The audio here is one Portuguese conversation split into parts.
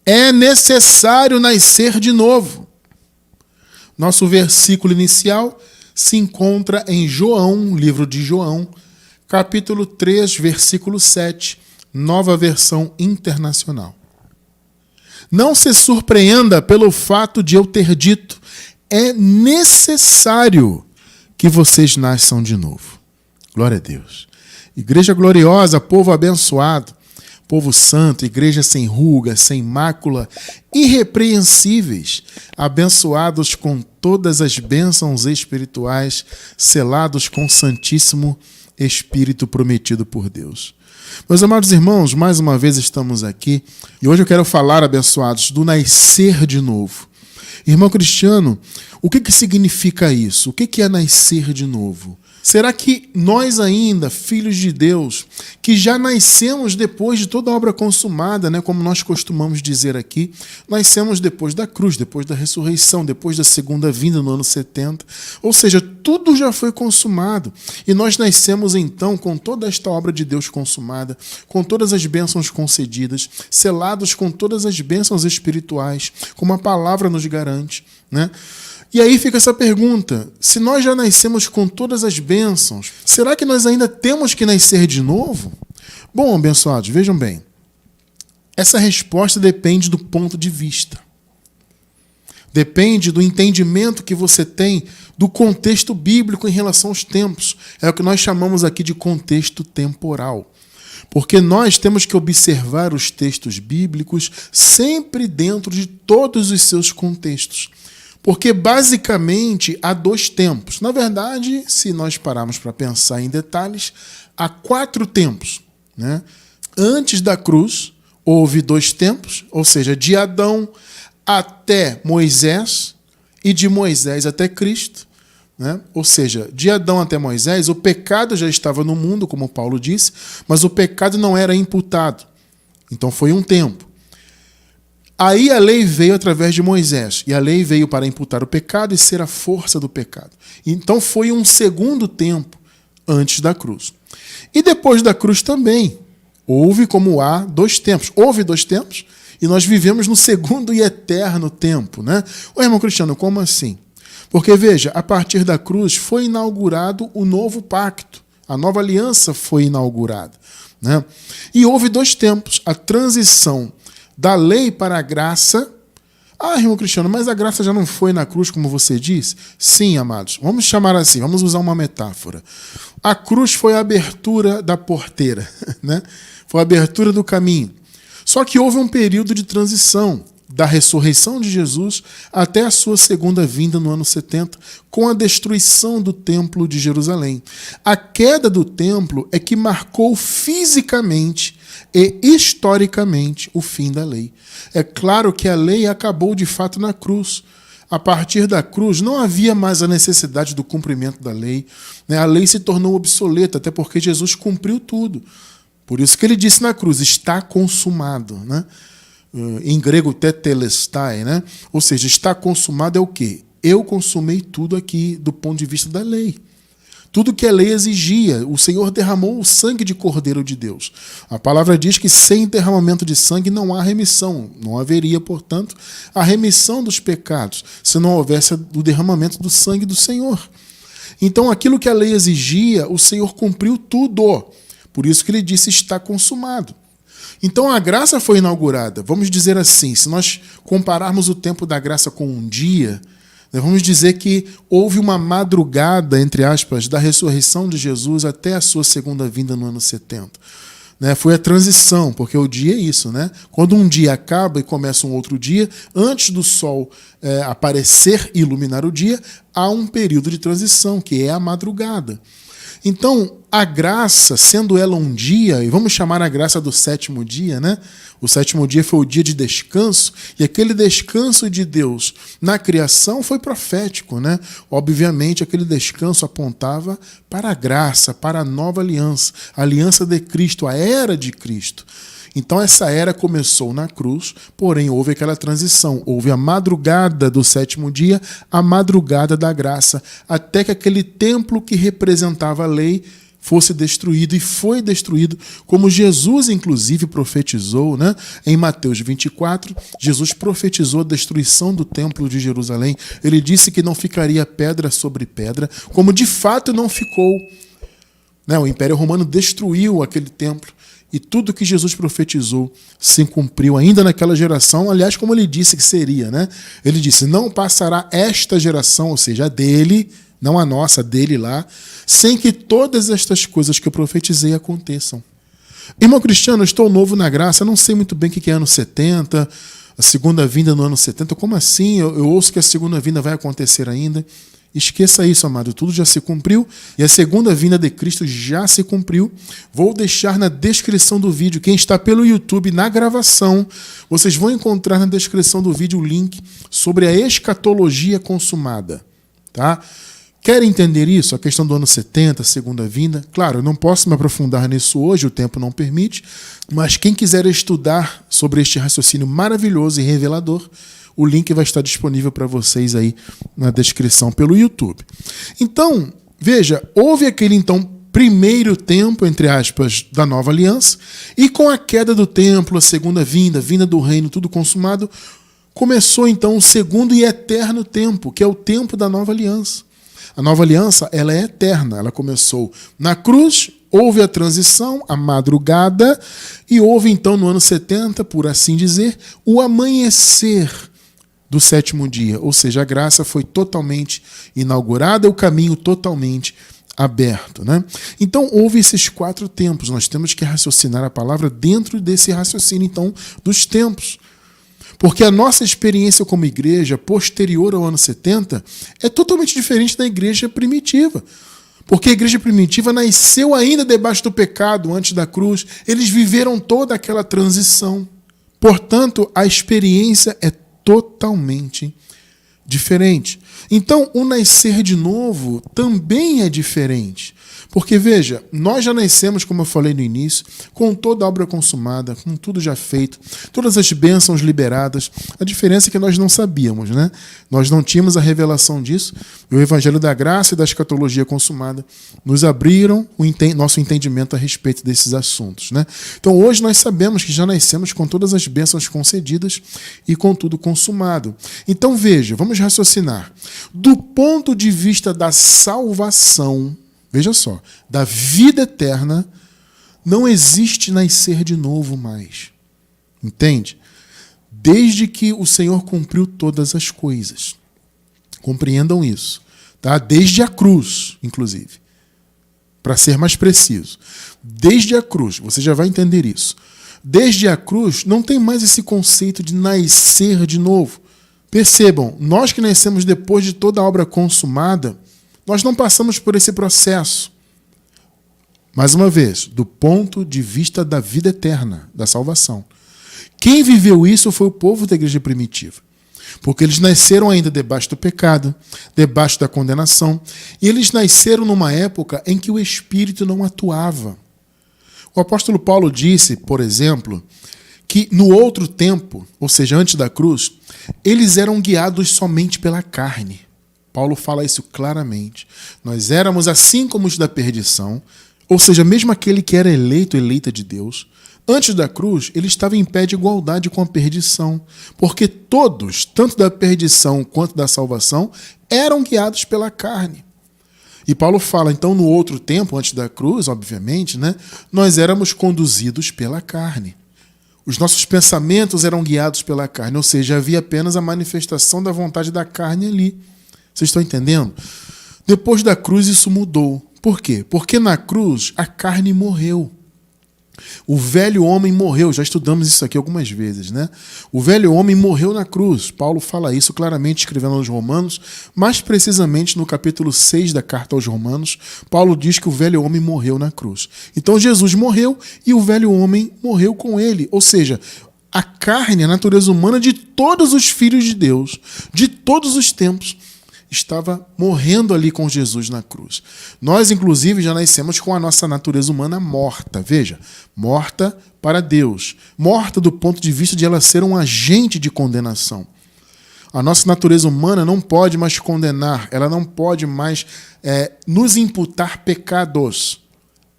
É necessário nascer de novo. Nosso versículo inicial se encontra em João, livro de João, capítulo 3, versículo 7, nova versão internacional. Não se surpreenda pelo fato de eu ter dito, é necessário que vocês nasçam de novo. Glória a Deus. Igreja gloriosa, povo abençoado, povo santo, igreja sem ruga, sem mácula, irrepreensíveis, abençoados com todas as bênçãos espirituais, selados com o Santíssimo Espírito prometido por Deus. Meus amados irmãos, mais uma vez estamos aqui e hoje eu quero falar, abençoados, do nascer de novo. Irmão Cristiano, o que significa isso? O que é nascer de novo? Será que nós ainda, filhos de Deus, que já nascemos depois de toda a obra consumada, né, como nós costumamos dizer aqui, nascemos depois da cruz, depois da ressurreição, depois da segunda vinda no ano 70, ou seja, tudo já foi consumado. E nós nascemos então com toda esta obra de Deus consumada, com todas as bênçãos concedidas, selados com todas as bênçãos espirituais, como a palavra nos garante, né? E aí fica essa pergunta, se nós já nascemos com todas as bênçãos, será que nós ainda temos que nascer de novo? Bom, abençoados, vejam bem, essa resposta depende do ponto de vista. Depende do entendimento que você tem do contexto bíblico em relação aos tempos. É o que nós chamamos aqui de contexto temporal. Porque nós temos que observar os textos bíblicos sempre dentro de todos os seus contextos. Porque, basicamente, há dois tempos. Na verdade, se nós pararmos para pensar em detalhes, há 4 tempos, né? Antes da cruz, houve 2 tempos, ou seja, de Adão até Moisés e de Moisés até Cristo, né? Ou seja, de Adão até Moisés, o pecado já estava no mundo, como Paulo disse, mas o pecado não era imputado. Então, foi um tempo. Aí a lei veio através de Moisés, e a lei veio para imputar o pecado e ser a força do pecado. Então foi um segundo tempo antes da cruz. E depois da cruz também, houve como há 2 tempos. Houve 2 tempos, e nós vivemos no segundo e eterno tempo, né? Ô irmão Cristiano, como assim? Porque veja, a partir da cruz foi inaugurado o novo pacto, a nova aliança foi inaugurada, né? E houve 2 tempos, a transição da lei para a graça. Ah, irmão Cristiano, mas a graça já não foi na cruz, como você disse? Sim, amados. Vamos chamar assim, vamos usar uma metáfora. A cruz foi a abertura da porteira, né? Foi a abertura do caminho. Só que houve um período de transição da ressurreição de Jesus até a sua segunda vinda no ano 70, com a destruição do templo de Jerusalém. A queda do templo é que marcou fisicamente e historicamente o fim da lei. É claro que a lei acabou de fato na cruz. A partir da cruz não havia mais a necessidade do cumprimento da lei, né? A lei se tornou obsoleta, até porque Jesus cumpriu tudo. Por isso que ele disse na cruz, está consumado, né? Em grego, tetelestai, né? Ou seja, está consumado é o quê? Eu consumei tudo aqui do ponto de vista da lei. Tudo que a lei exigia, o Senhor derramou o sangue de Cordeiro de Deus. A palavra diz que sem derramamento de sangue não há remissão. Não haveria, portanto, a remissão dos pecados, se não houvesse o derramamento do sangue do Senhor. Então, aquilo que a lei exigia, o Senhor cumpriu tudo. Por isso que ele disse, está consumado. Então a graça foi inaugurada. Vamos dizer assim, se nós compararmos o tempo da graça com um dia, vamos dizer que houve uma madrugada, entre aspas, da ressurreição de Jesus até a sua segunda vinda no ano 70. Foi a transição, porque o dia é isso, né? Quando um dia acaba e começa um outro dia, antes do sol aparecer e iluminar o dia, há um período de transição, que é a madrugada. Então, a graça, sendo ela um dia, e vamos chamar a graça do 7º dia, né? O 7º dia foi o dia de descanso, e aquele descanso de Deus na criação foi profético, né? Obviamente, aquele descanso apontava para a graça, para a nova aliança, a aliança de Cristo, a era de Cristo. Então essa era começou na cruz, porém houve aquela transição, houve a madrugada do 7º dia, a madrugada da graça, até que aquele templo que representava a lei fosse destruído, e foi destruído, como Jesus inclusive profetizou, né? Em Mateus 24, Jesus profetizou a destruição do templo de Jerusalém. Ele disse que não ficaria pedra sobre pedra, como de fato não ficou. Né? O Império Romano destruiu aquele templo, e tudo que Jesus profetizou se cumpriu ainda naquela geração, aliás, como ele disse que seria, né? Ele disse, não passará esta geração, ou seja, a dele, não a nossa, a dele lá, sem que todas estas coisas que eu profetizei aconteçam. Irmão Cristiano, eu estou novo na graça, eu não sei muito bem o que é ano 70, a segunda vinda no ano 70, como assim? Eu ouço que a segunda vinda vai acontecer ainda. Esqueça isso, amado, tudo já se cumpriu e a segunda vinda de Cristo já se cumpriu. Vou deixar na descrição do vídeo, quem está pelo YouTube na gravação, vocês vão encontrar na descrição do vídeo o link sobre a escatologia consumada. Tá? Querem entender isso? A questão do ano 70, segunda vinda? Claro, eu não posso me aprofundar nisso hoje, o tempo não permite, mas quem quiser estudar sobre este raciocínio maravilhoso e revelador, o link vai estar disponível para vocês aí na descrição pelo YouTube. Então, veja, houve aquele então primeiro tempo, entre aspas, da nova aliança, e com a queda do templo, a segunda vinda, vinda do reino, tudo consumado, começou então o segundo e eterno tempo, que é o tempo da nova aliança. A nova aliança, ela é eterna, ela começou na cruz, houve a transição, a madrugada, e houve então no ano 70, por assim dizer, o amanhecer do sétimo dia, ou seja, a graça foi totalmente inaugurada, o caminho totalmente aberto, né? Então, houve esses 4 tempos, nós temos que raciocinar a palavra dentro desse raciocínio, então, dos tempos. Porque a nossa experiência como igreja, posterior ao ano 70, é totalmente diferente da igreja primitiva. Porque a igreja primitiva nasceu ainda debaixo do pecado, antes da cruz, eles viveram toda aquela transição. Portanto, a experiência é totalmente diferente. Então, o nascer de novo também é diferente. Porque, veja, nós já nascemos, como eu falei no início, com toda a obra consumada, com tudo já feito, todas as bênçãos liberadas. A diferença é que nós não sabíamos, né? Nós não tínhamos a revelação disso. O Evangelho da Graça e da Escatologia consumada nos abriram nosso entendimento a respeito desses assuntos, né? Então, hoje nós sabemos que já nascemos com todas as bênçãos concedidas e com tudo consumado. Então, veja, vamos raciocinar. Do ponto de vista da salvação, veja só, da vida eterna, não existe nascer de novo mais. Entende? Desde que o Senhor cumpriu todas as coisas. Compreendam isso. Tá? Desde a cruz, inclusive. Para ser mais preciso. Desde a cruz, você já vai entender isso. Desde a cruz, não tem mais esse conceito de nascer de novo. Percebam, nós que nascemos depois de toda a obra consumada, nós não passamos por esse processo. Mais uma vez, do ponto de vista da vida eterna, da salvação. Quem viveu isso foi o povo da igreja primitiva. Porque eles nasceram ainda debaixo do pecado, debaixo da condenação, e eles nasceram numa época em que o Espírito não atuava. O apóstolo Paulo disse, por exemplo, que no outro tempo, ou seja, antes da cruz, eles eram guiados somente pela carne. Paulo fala isso claramente. Nós éramos assim como os da perdição, ou seja, mesmo aquele que era eleito, eleita de Deus, antes da cruz, ele estava em pé de igualdade com a perdição, porque todos, tanto da perdição quanto da salvação, eram guiados pela carne. E Paulo fala, então, no outro tempo, antes da cruz, obviamente, né, nós éramos conduzidos pela carne. Os nossos pensamentos eram guiados pela carne, ou seja, havia apenas a manifestação da vontade da carne ali. Vocês estão entendendo? Depois da cruz isso mudou. Por quê? Porque na cruz a carne morreu. O velho homem morreu. Já estudamos isso aqui algumas vezes, né? O velho homem morreu na cruz. Paulo fala isso claramente escrevendo aos Romanos. Mais precisamente no capítulo 6 da carta aos Romanos, Paulo diz que o velho homem morreu na cruz. Então Jesus morreu e o velho homem morreu com ele. Ou seja, a carne, a natureza humana de todos os filhos de Deus, de todos os tempos, estava morrendo ali com Jesus na cruz. Nós, inclusive, já nascemos com a nossa natureza humana morta. Veja, morta para Deus. Morta do ponto de vista de ela ser um agente de condenação. A nossa natureza humana não pode mais condenar, ela não pode mais nos imputar pecados.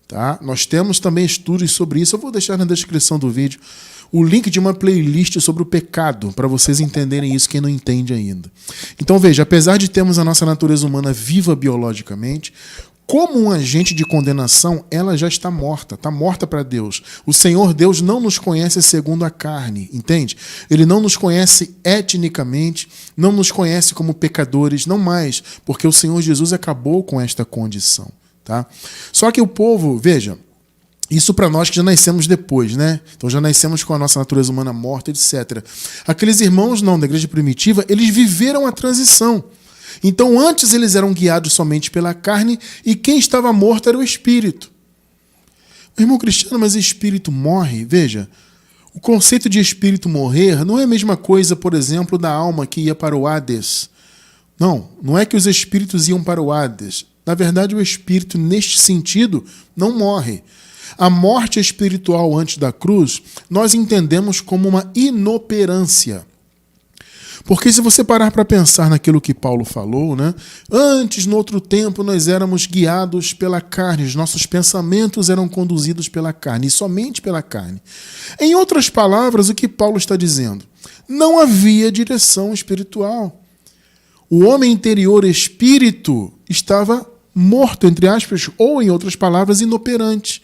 Tá? Nós temos também estudos sobre isso. Eu vou deixar na descrição do vídeo o link de uma playlist sobre o pecado, para vocês entenderem isso, quem não entende ainda. Então veja, apesar de termos a nossa natureza humana viva biologicamente, como um agente de condenação, ela já está morta para Deus. O Senhor Deus não nos conhece segundo a carne, entende? Ele não nos conhece etnicamente, não nos conhece como pecadores, não mais, porque o Senhor Jesus acabou com esta condição. Tá? Só que o povo, veja, isso para nós que já nascemos depois, né? Então já nascemos com a nossa natureza humana morta, etc. Aqueles irmãos não, da igreja primitiva, eles viveram a transição. Então antes eles eram guiados somente pela carne e quem estava morto era o espírito. Irmão Cristiano, mas espírito morre? Veja, o conceito de espírito morrer não é a mesma coisa, por exemplo, da alma que ia para o Hades. Não é que os espíritos iam para o Hades. Na verdade, o espírito, neste sentido, não morre. A morte espiritual antes da cruz, nós entendemos como uma inoperância. Porque se você parar para pensar naquilo que Paulo falou, né? Antes, no outro tempo, nós éramos guiados pela carne, os nossos pensamentos eram conduzidos pela carne, e somente pela carne. Em outras palavras, o que Paulo está dizendo? Não havia direção espiritual. O homem interior espírito estava morto, entre aspas, ou, em outras palavras, inoperante.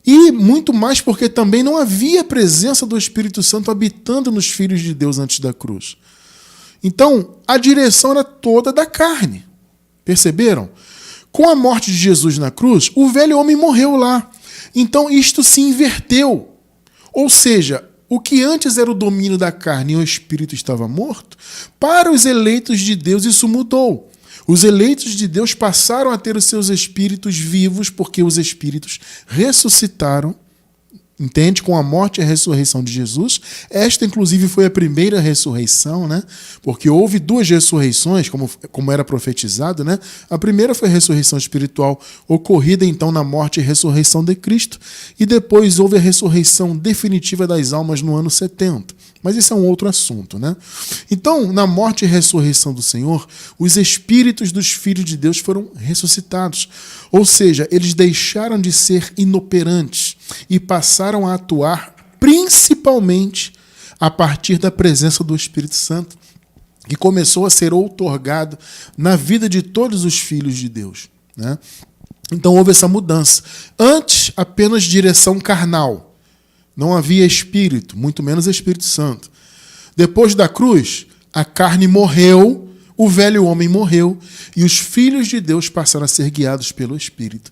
E muito mais porque também não havia presença do Espírito Santo habitando nos filhos de Deus antes da cruz. Então, a direção era toda da carne. Perceberam? Com a morte de Jesus na cruz, o velho homem morreu lá. Então, isto se inverteu. Ou seja, o que antes era o domínio da carne e o Espírito estava morto, para os eleitos de Deus isso mudou. Os eleitos de Deus passaram a ter os seus espíritos vivos porque os espíritos ressuscitaram, entende? Com a morte e a ressurreição de Jesus. Esta, inclusive, foi a primeira ressurreição, né? Porque houve duas ressurreições, como era profetizado, né? A primeira foi a ressurreição espiritual, ocorrida, então, na morte e ressurreição de Cristo. E depois houve a ressurreição definitiva das almas no ano 70. Mas isso é um outro assunto, né? Então, na morte e ressurreição do Senhor, os espíritos dos filhos de Deus foram ressuscitados. Ou seja, eles deixaram de ser inoperantes e passaram a atuar principalmente a partir da presença do Espírito Santo, que começou a ser outorgado na vida de todos os filhos de Deus, né? Então houve essa mudança. Antes, apenas direção carnal. Não havia Espírito, muito menos Espírito Santo. Depois da cruz, a carne morreu, o velho homem morreu, e os filhos de Deus passaram a ser guiados pelo Espírito.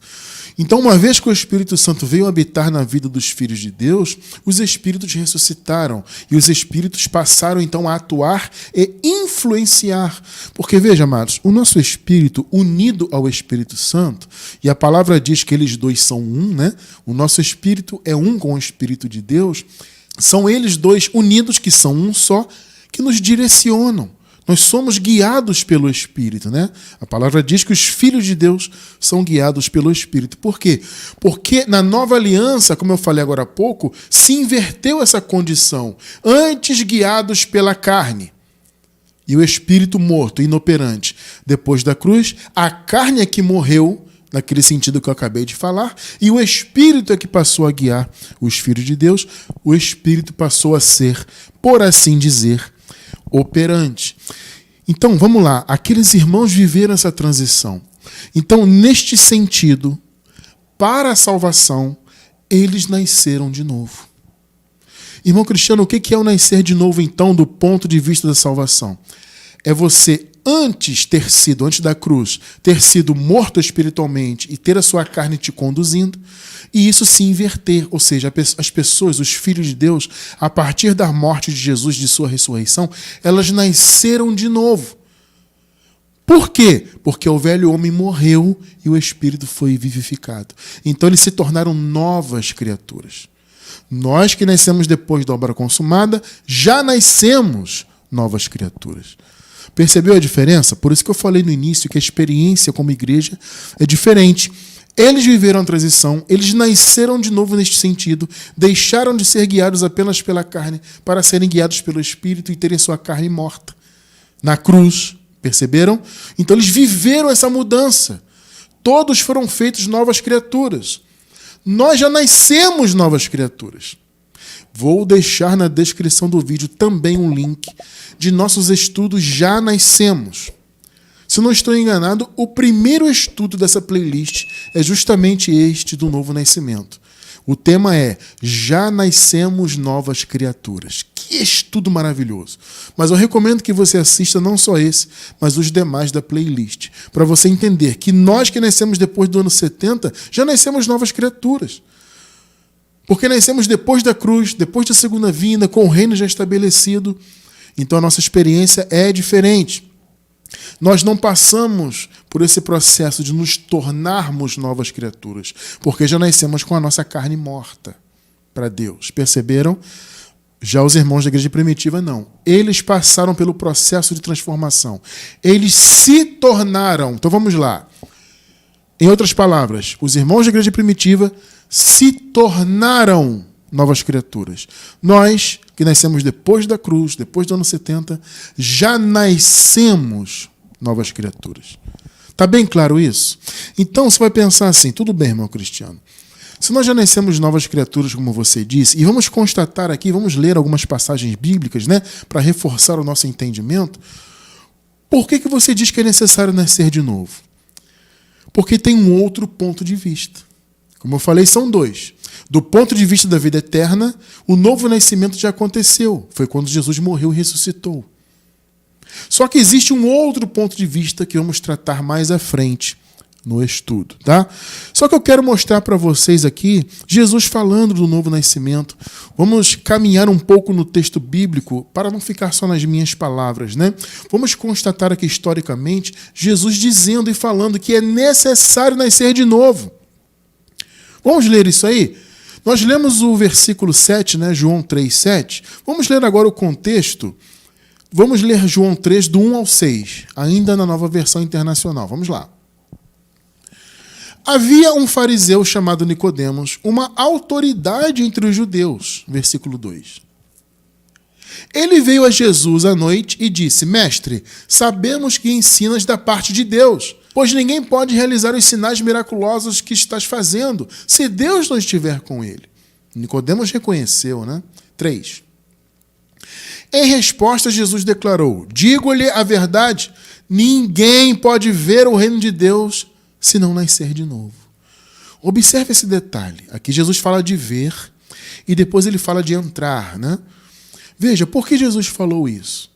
Então, uma vez que o Espírito Santo veio habitar na vida dos filhos de Deus, os espíritos ressuscitaram, e os espíritos passaram então a atuar e influenciar. Porque, veja, amados, o nosso espírito unido ao Espírito Santo, e a palavra diz que eles dois são um, né? O nosso espírito é um com o Espírito de Deus, são eles dois unidos, que são um só, que nos direcionam. Nós somos guiados pelo Espírito, né? A palavra diz que os filhos de Deus são guiados pelo Espírito. Por quê? Porque na nova aliança, como eu falei agora há pouco, se inverteu essa condição. Antes guiados pela carne e o Espírito morto, inoperante. Depois da cruz, a carne é que morreu, naquele sentido que eu acabei de falar, e o Espírito é que passou a guiar os filhos de Deus. O Espírito passou a ser, por assim dizer, operante. Então, vamos lá. Aqueles irmãos viveram essa transição. Então, neste sentido, para a salvação, eles nasceram de novo. Irmão Cristiano, o que é o nascer de novo, então, do ponto de vista da salvação? É você, antes da cruz, ter sido morto espiritualmente e ter a sua carne te conduzindo, e isso se inverter, ou seja, as pessoas, os filhos de Deus, a partir da morte de Jesus, de sua ressurreição, elas nasceram de novo. Por quê? Porque o velho homem morreu e o Espírito foi vivificado. Então eles se tornaram novas criaturas. Nós que nascemos depois da obra consumada, já nascemos novas criaturas. Percebeu a diferença? Por isso que eu falei no início que a experiência como igreja é diferente. Eles viveram a transição, eles nasceram de novo neste sentido, deixaram de ser guiados apenas pela carne para serem guiados pelo Espírito e terem sua carne morta na cruz. Perceberam? Então eles viveram essa mudança. todos foram feitos novas criaturas. Nós já nascemos novas criaturas. Vou deixar na descrição do vídeo também um link de nossos estudos Já Nascemos. Se não estou enganado, o primeiro estudo dessa playlist é justamente este do novo nascimento. O tema é Já Nascemos Novas Criaturas. Que estudo maravilhoso! Mas eu recomendo que você assista não só esse, mas os demais da playlist, para você entender que nós que nascemos depois do ano 70, já nascemos novas criaturas. Porque nascemos depois da cruz, depois da segunda vinda, com o reino já estabelecido. Então a nossa experiência é diferente. Nós não passamos por esse processo de nos tornarmos novas criaturas, porque já nascemos com a nossa carne morta para Deus. Perceberam? Já os irmãos da igreja primitiva, não. Eles passaram pelo processo de transformação. Eles se tornaram. Então vamos lá. Em outras palavras, os irmãos da igreja primitiva se tornaram novas criaturas. Nós, que nascemos depois da cruz, depois do ano 70, já nascemos novas criaturas. Está bem claro isso? Então você vai pensar assim, tudo bem, irmão Cristiano. Se nós já nascemos novas criaturas, como você disse, e vamos constatar aqui, vamos ler algumas passagens bíblicas, né, para reforçar o nosso entendimento, por que você diz que é necessário nascer de novo? Porque tem um outro ponto de vista. Como eu falei, são dois. Do ponto de vista da vida eterna, o novo nascimento já aconteceu. Foi quando Jesus morreu e ressuscitou. Só que existe um outro ponto de vista que vamos tratar mais à frente no estudo, tá? Só que eu quero mostrar para vocês aqui Jesus falando do novo nascimento. Vamos caminhar um pouco no texto bíblico para não ficar só nas minhas palavras, né? Vamos constatar aqui historicamente Jesus dizendo e falando que é necessário nascer de novo. Vamos ler isso aí? Nós lemos o versículo 7, né? João 3:7. Vamos ler agora o contexto. Vamos ler João 3, do 1 ao 6, ainda na Nova Versão Internacional. Vamos lá. Havia um fariseu chamado Nicodemos, uma autoridade entre os judeus. Versículo 2. Ele veio a Jesus à noite e disse: Mestre, sabemos que ensinas da parte de Deus, pois ninguém pode realizar os sinais miraculosos que estás fazendo, se Deus não estiver com ele. Nicodemos reconheceu, né? 3. Em resposta, Jesus declarou: Digo-lhe a verdade, ninguém pode ver o reino de Deus se não nascer de novo. Observe esse detalhe. Aqui Jesus fala de ver e depois ele fala de entrar, né? Veja, por que Jesus falou isso?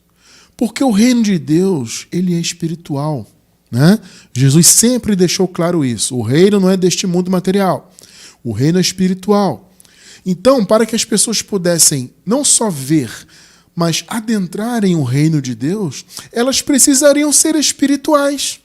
Porque o reino de Deus, ele é espiritual, né? Jesus sempre deixou claro isso. O reino não é deste mundo material. O reino é espiritual. Então, para que as pessoas pudessem não só ver, mas adentrarem o reino de Deus, elas precisariam ser espirituais.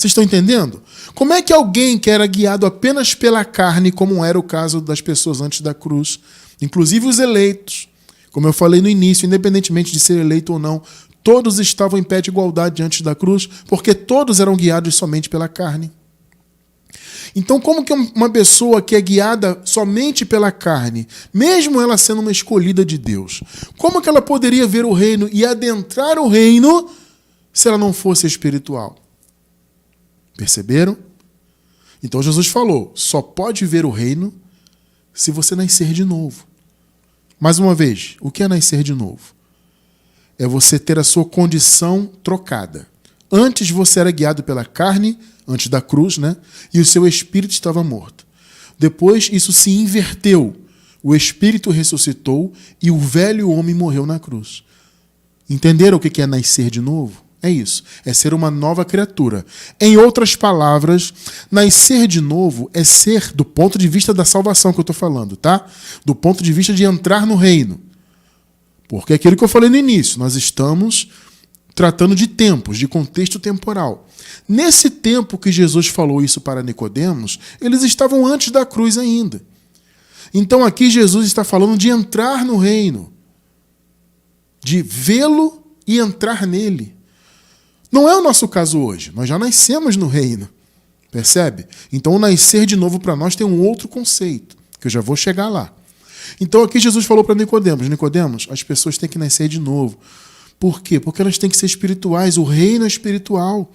Vocês estão entendendo? Como é que alguém que era guiado apenas pela carne, como era o caso das pessoas antes da cruz, inclusive os eleitos, como eu falei no início, independentemente de ser eleito ou não, todos estavam em pé de igualdade antes da cruz, porque todos eram guiados somente pela carne. Então, como que uma pessoa que é guiada somente pela carne, mesmo ela sendo uma escolhida de Deus, como que ela poderia ver o reino e adentrar o reino se ela não fosse espiritual? Perceberam? Então Jesus falou, só pode ver o reino se você nascer de novo. Mais uma vez, o que é nascer de novo? É você ter a sua condição trocada. Antes você era guiado pela carne, antes da cruz, né? E o seu espírito estava morto. Depois isso se inverteu. O espírito ressuscitou e o velho homem morreu na cruz. Entenderam o que é nascer de novo? É isso, é ser uma nova criatura. Em outras palavras, nascer de novo é ser, do ponto de vista da salvação que eu estou falando, tá? Do ponto de vista de entrar no reino. Porque é aquilo que eu falei no início, nós estamos tratando de tempos, de contexto temporal. Nesse tempo que Jesus falou isso para Nicodemos, eles estavam antes da cruz ainda. Então aqui Jesus está falando de entrar no reino, de vê-lo e entrar nele. Não é o nosso caso hoje. Nós já nascemos no reino. Percebe? Então, o nascer de novo para nós tem um outro conceito, que eu já vou chegar lá. Então, aqui Jesus falou para Nicodemos, Nicodemos, as pessoas têm que nascer de novo. Por quê? Porque elas têm que ser espirituais. O reino é espiritual.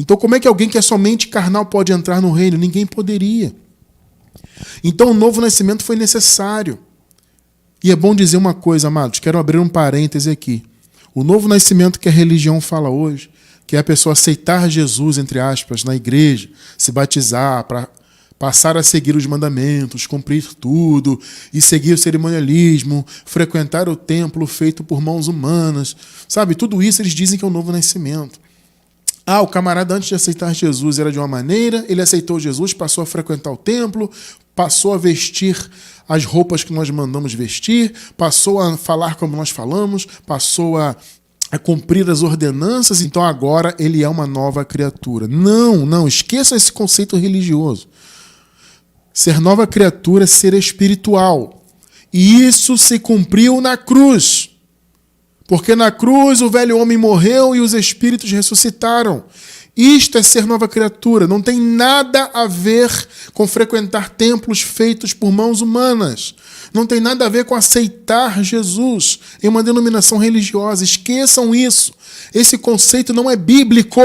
Então, como é que alguém que é somente carnal pode entrar no reino? Ninguém poderia. Então, o novo nascimento foi necessário. E é bom dizer uma coisa, amados, quero abrir um parêntese aqui. O novo nascimento que a religião fala hoje, que é a pessoa aceitar Jesus, entre aspas, na igreja, se batizar, para passar a seguir os mandamentos, cumprir tudo, e seguir o cerimonialismo, frequentar o templo feito por mãos humanas, sabe? Tudo isso eles dizem que é o novo nascimento. O camarada antes de aceitar Jesus era de uma maneira, ele aceitou Jesus, passou a frequentar o templo, passou a vestir as roupas que nós mandamos vestir, passou a falar como nós falamos, passou a cumprir as ordenanças, então agora ele é uma nova criatura. Não, esqueça esse conceito religioso. Ser nova criatura é ser espiritual. E isso se cumpriu na cruz. Porque na cruz o velho homem morreu e os espíritos ressuscitaram. Isto é ser nova criatura. Não tem nada a ver com frequentar templos feitos por mãos humanas. Não tem nada a ver com aceitar Jesus em uma denominação religiosa. Esqueçam isso. Esse conceito não é bíblico.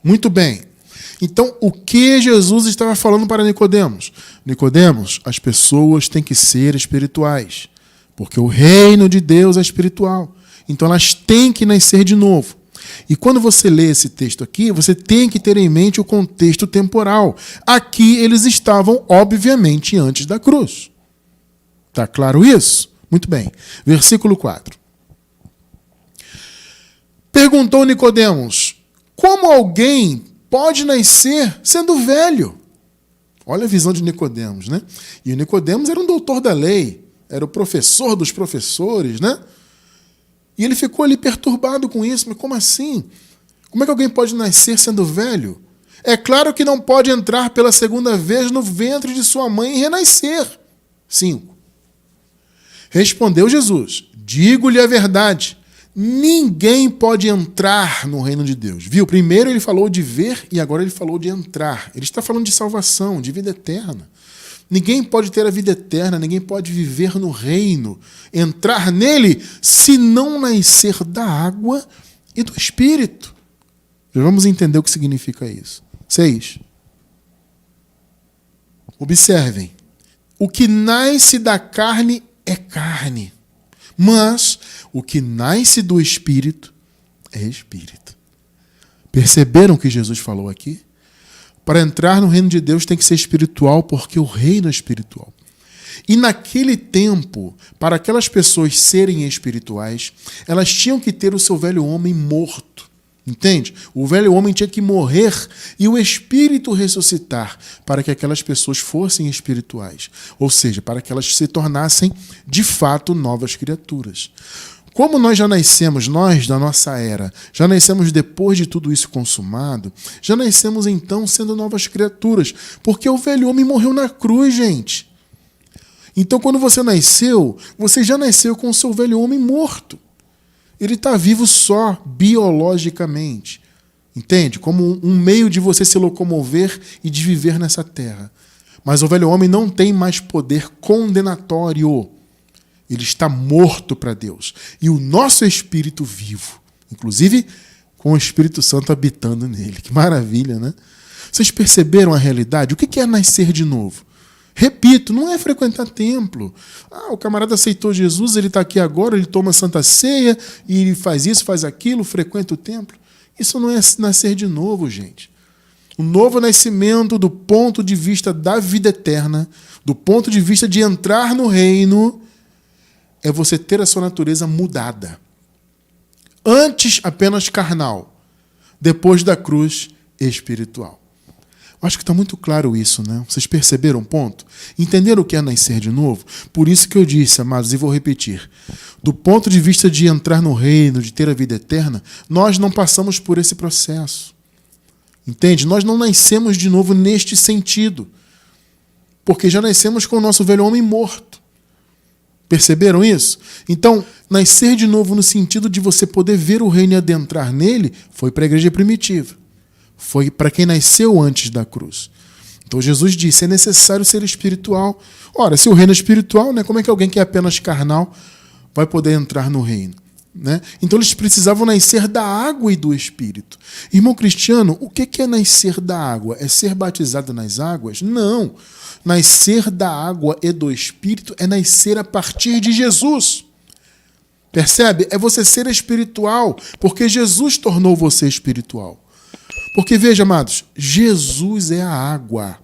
Muito bem. Então, o que Jesus estava falando para Nicodemos? Nicodemos, as pessoas têm que ser espirituais. Porque o reino de Deus é espiritual. Então elas têm que nascer de novo. E quando você lê esse texto aqui, você tem que ter em mente o contexto temporal. Aqui eles estavam, obviamente, antes da cruz. Está claro isso? Muito bem. Versículo 4. Perguntou Nicodemos, como alguém pode nascer sendo velho? Olha a visão de Nicodemos, né? E o Nicodemos era um doutor da lei. Era o professor dos professores, né? E ele ficou ali perturbado com isso. Mas como assim? Como é que alguém pode nascer sendo velho? É claro que não pode entrar pela segunda vez no ventre de sua mãe e renascer. 5. Respondeu Jesus, digo-lhe a verdade, ninguém pode entrar no reino de Deus. Viu? Primeiro ele falou de ver e agora ele falou de entrar. Ele está falando de salvação, de vida eterna. Ninguém pode ter a vida eterna, ninguém pode viver no reino, entrar nele, se não nascer da água e do Espírito. Já vamos entender o que significa isso. 6. Observem. O que nasce da carne é carne, mas o que nasce do Espírito é Espírito. Perceberam o que Jesus falou aqui? Para entrar no reino de Deus tem que ser espiritual, porque o reino é espiritual. E naquele tempo, para aquelas pessoas serem espirituais, elas tinham que ter o seu velho homem morto. Entende? O velho homem tinha que morrer e o espírito ressuscitar para que aquelas pessoas fossem espirituais. Ou seja, para que elas se tornassem, de fato, novas criaturas. Como nós já nascemos, nós da nossa era, já nascemos depois de tudo isso consumado, já nascemos então sendo novas criaturas, porque o velho homem morreu na cruz, gente. Então quando você nasceu, você já nasceu com o seu velho homem morto. Ele está vivo só biologicamente, entende? Como um meio de você se locomover e de viver nessa terra. Mas o velho homem não tem mais poder condenatório. Ele está morto para Deus. E o nosso espírito vivo, inclusive com o Espírito Santo habitando nele. Que maravilha, né? Vocês perceberam a realidade? O que é nascer de novo? Repito, não é frequentar templo. O camarada aceitou Jesus, ele está aqui agora, ele toma Santa Ceia, e ele faz isso, faz aquilo, frequenta o templo. Isso não é nascer de novo, gente. O novo nascimento, do ponto de vista da vida eterna, do ponto de vista de entrar no reino, é você ter a sua natureza mudada. Antes, apenas carnal. Depois da cruz, espiritual. Acho que está muito claro isso, né? Vocês perceberam o ponto? Entenderam o que é nascer de novo? Por isso que eu disse, amados, e vou repetir. Do ponto de vista de entrar no reino, de ter a vida eterna, nós não passamos por esse processo. Entende? Nós não nascemos de novo neste sentido. Porque já nascemos com o nosso velho homem morto. Perceberam isso? Então, nascer de novo no sentido de você poder ver o reino e adentrar nele, foi para a igreja primitiva. Foi para quem nasceu antes da cruz. Então Jesus disse, é necessário ser espiritual. Ora, se o reino é espiritual, né, como é que alguém que é apenas carnal vai poder entrar no reino? né? Então eles precisavam nascer da água e do Espírito. Irmão Cristiano, o que é nascer da água? É ser batizado nas águas? Não. Nascer da água e do Espírito é nascer a partir de Jesus. Percebe? É você ser espiritual, porque Jesus tornou você espiritual. Porque veja, amados, Jesus é a água.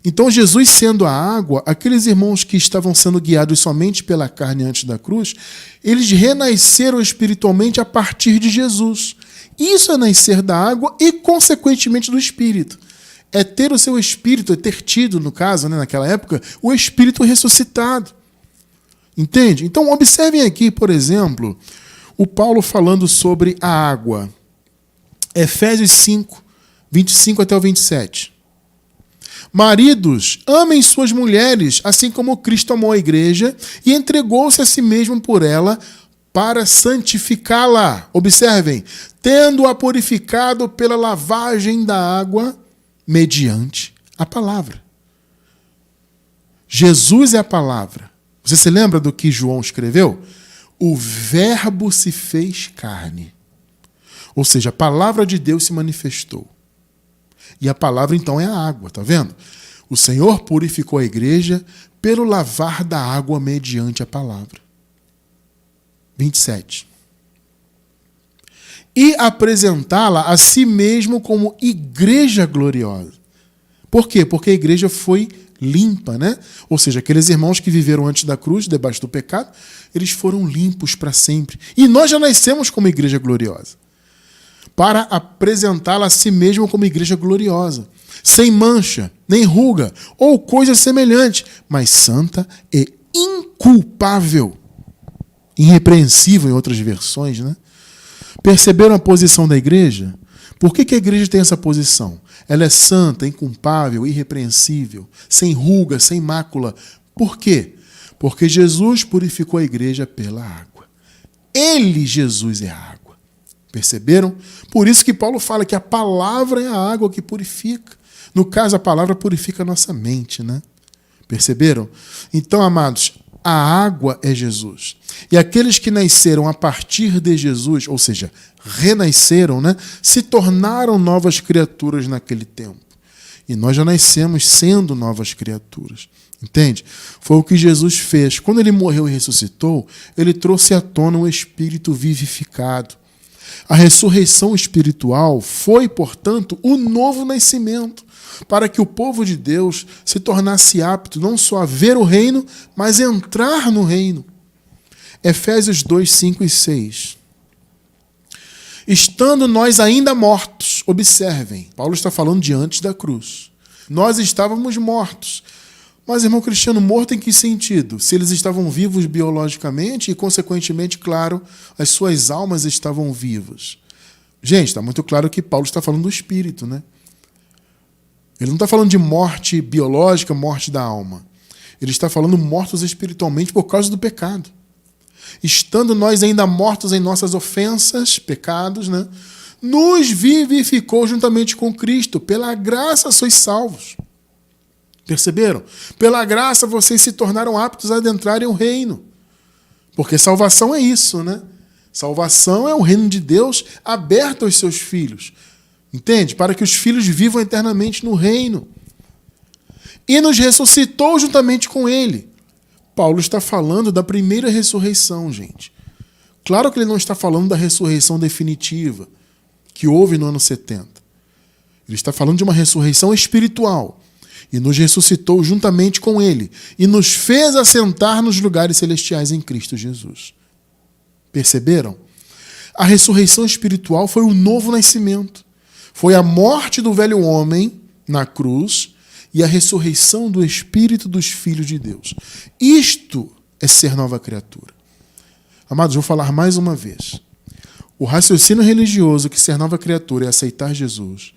Então, Jesus sendo a água, aqueles irmãos que estavam sendo guiados somente pela carne antes da cruz, eles renasceram espiritualmente a partir de Jesus. Isso é nascer da água e, consequentemente, do Espírito. É ter o seu Espírito, é ter tido, no caso, né, naquela época, o Espírito ressuscitado. Entende? Então, observem aqui, por exemplo, o Paulo falando sobre a água. Efésios 5, 25 até o 27. Maridos, amem suas mulheres, assim como Cristo amou a igreja e entregou-se a si mesmo por ela para santificá-la. Observem, tendo-a purificado pela lavagem da água mediante a palavra. Jesus é a palavra. Você se lembra do que João escreveu? O Verbo se fez carne. Ou seja, a palavra de Deus se manifestou. E a palavra, então, é a água, tá vendo? O Senhor purificou a igreja pelo lavar da água mediante a palavra. 27. E apresentá-la a si mesmo como igreja gloriosa. Por quê? Porque a igreja foi limpa, né? Ou seja, aqueles irmãos que viveram antes da cruz, debaixo do pecado, eles foram limpos para sempre. E nós já nascemos como igreja gloriosa. Para apresentá-la a si mesmo como igreja gloriosa, sem mancha, nem ruga, ou coisa semelhante, mas santa e inculpável. Irrepreensível em outras versões, né? Perceberam a posição da igreja? Por que a igreja tem essa posição? Ela é santa, inculpável, irrepreensível, sem ruga, sem mácula. Por quê? Porque Jesus purificou a igreja pela água. Ele, Jesus, é a água. Perceberam? Por isso que Paulo fala que a palavra é a água que purifica. No caso, a palavra purifica a nossa mente, né? Perceberam? Então, amados, a água é Jesus. E aqueles que nasceram a partir de Jesus, ou seja, renasceram, né, se tornaram novas criaturas naquele tempo. E nós já nascemos sendo novas criaturas. Entende? Foi o que Jesus fez. Quando ele morreu e ressuscitou, ele trouxe à tona um espírito vivificado. A ressurreição espiritual foi, portanto, o novo nascimento, para que o povo de Deus se tornasse apto não só a ver o reino, mas entrar no reino. Efésios 2, 5 e 6. Estando nós ainda mortos, observem, Paulo está falando de antes da cruz. Nós estávamos mortos. Mas, irmão Cristiano, morto em que sentido? Se eles estavam vivos biologicamente e, consequentemente, claro, as suas almas estavam vivas. Gente, está muito claro que Paulo está falando do espírito, né? Ele não está falando de morte biológica, morte da alma. Ele está falando mortos espiritualmente por causa do pecado. Estando nós ainda mortos em nossas ofensas, pecados, né? Nos vivificou juntamente com Cristo. Pela graça sois salvos. Perceberam? Pela graça vocês se tornaram aptos a adentrarem o reino. Porque salvação é isso, né? Salvação é o reino de Deus aberto aos seus filhos. Entende? Para que os filhos vivam eternamente no reino. E nos ressuscitou juntamente com ele. Paulo está falando da primeira ressurreição, gente. Claro que ele não está falando da ressurreição definitiva, que houve no ano 70. Ele está falando de uma ressurreição espiritual. E nos ressuscitou juntamente com ele. E nos fez assentar nos lugares celestiais em Cristo Jesus. Perceberam? A ressurreição espiritual foi o novo nascimento. Foi a morte do velho homem na cruz e a ressurreição do Espírito dos filhos de Deus. Isto é ser nova criatura. Amados, vou falar mais uma vez. O raciocínio religioso que ser nova criatura é aceitar Jesus,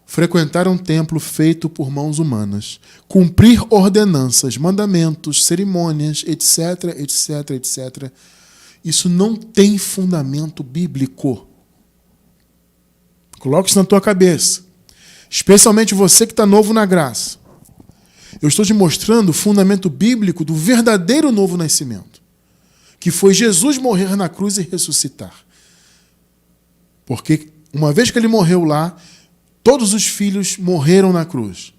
frequentar um templo feito por mãos humanas, cumprir ordenanças, mandamentos, cerimônias, etc, etc, etc. Isso não tem fundamento bíblico. Coloque isso na tua cabeça. Especialmente você que está novo na graça. Eu estou te mostrando o fundamento bíblico do verdadeiro novo nascimento, que foi Jesus morrer na cruz e ressuscitar. Porque uma vez que ele morreu lá, todos os filhos morreram na cruz,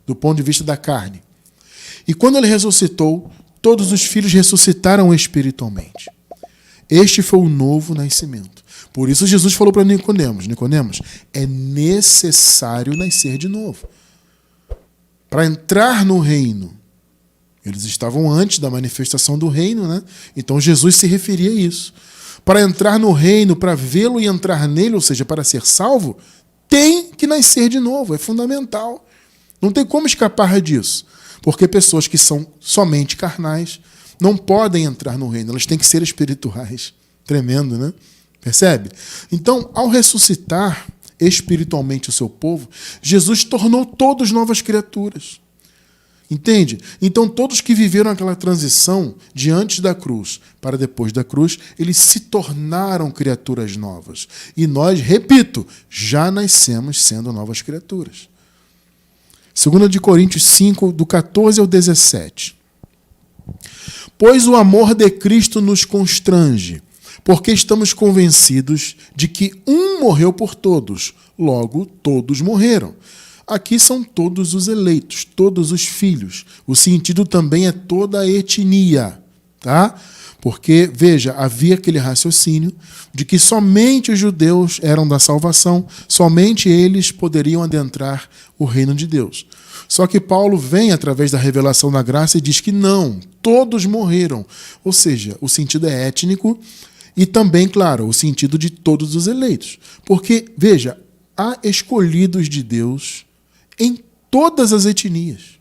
do ponto de vista da carne. E quando ele ressuscitou, todos os filhos ressuscitaram espiritualmente. Este foi o novo nascimento. Por isso Jesus falou para Nicodemos, Nicodemos, é necessário nascer de novo. Para entrar no reino. Eles estavam antes da manifestação do reino, né? Então Jesus se referia a isso. Para entrar no reino, para vê-lo e entrar nele, ou seja, para ser salvo, tem que nascer de novo, é fundamental. Não tem como escapar disso. Porque pessoas que são somente carnais não podem entrar no reino, elas têm que ser espirituais. Tremendo, né? Percebe? Então, ao ressuscitar espiritualmente o seu povo, Jesus tornou todos novas criaturas. Entende? Então, todos que viveram aquela transição de antes da cruz para depois da cruz, eles se tornaram criaturas novas. E nós, repito, já nascemos sendo novas criaturas. 2 de Coríntios 5, do 14 ao 17. Pois o amor de Cristo nos constrange, porque estamos convencidos de que um morreu por todos, logo todos morreram. Aqui são todos os eleitos, todos os filhos. O sentido também é toda a etnia, tá? Porque, veja, havia aquele raciocínio de que somente os judeus eram da salvação, somente eles poderiam adentrar o reino de Deus. Só que Paulo vem através da revelação da graça e diz que não, todos morreram. Ou seja, o sentido é étnico e também, claro, o sentido de todos os eleitos. Porque, veja, há escolhidos de Deus em todas as etnias.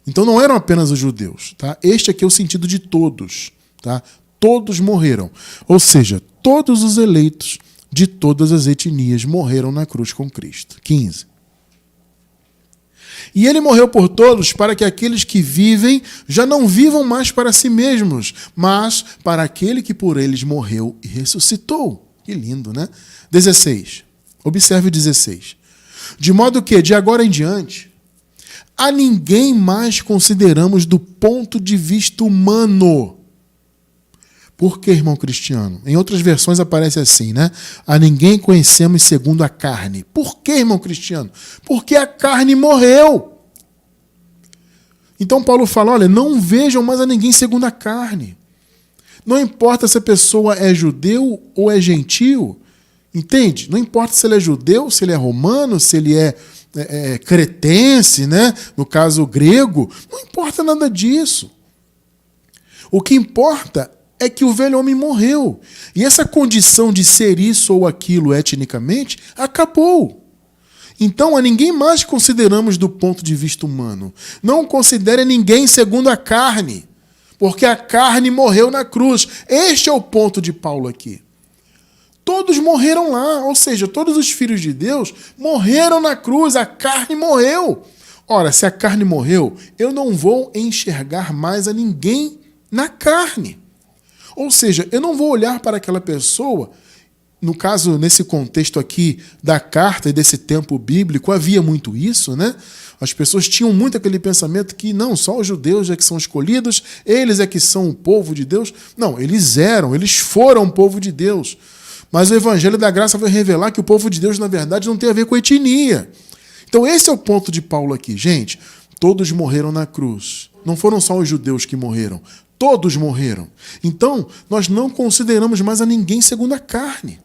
Então não eram apenas os judeus, tá? Este aqui é o sentido de todos, tá? Todos morreram. Ou seja, todos os eleitos de todas as etnias morreram na cruz com Cristo. 15. E ele morreu por todos para que aqueles que vivem já não vivam mais para si mesmos, mas para aquele que por eles morreu e ressuscitou. Que lindo, né? 16. Observe o 16. De modo que, de agora em diante, a ninguém mais consideramos do ponto de vista humano. Por que, irmão Cristiano? Em outras versões aparece assim, né? A ninguém conhecemos segundo a carne. Por que, irmão Cristiano? Porque a carne morreu. Então Paulo fala, olha, não vejam mais a ninguém segundo a carne. Não importa se a pessoa é judeu ou é gentio, entende? Não importa se ele é judeu, se ele é romano, se ele é cretense, né? No caso grego, não importa nada disso. O que importa é que o velho homem morreu. E essa condição de ser isso ou aquilo etnicamente acabou. Então, a ninguém mais consideramos do ponto de vista humano. Não considere ninguém segundo a carne, porque a carne morreu na cruz. Este é o ponto de Paulo aqui. Todos morreram lá, ou seja, todos os filhos de Deus morreram na cruz, a carne morreu. Ora, se a carne morreu, eu não vou enxergar mais a ninguém na carne. Ou seja, eu não vou olhar para aquela pessoa, no caso, nesse contexto aqui da carta e desse tempo bíblico, havia muito isso, né? As pessoas tinham muito aquele pensamento que não, só os judeus é que são escolhidos, eles é que são o povo de Deus. Não, eles foram o povo de Deus. Mas o Evangelho da Graça vai revelar que o povo de Deus, na verdade, não tem a ver com etnia. Então esse é o ponto de Paulo aqui. Gente, todos morreram na cruz. Não foram só os judeus que morreram. Todos morreram. Então, nós não consideramos mais a ninguém segundo a carne.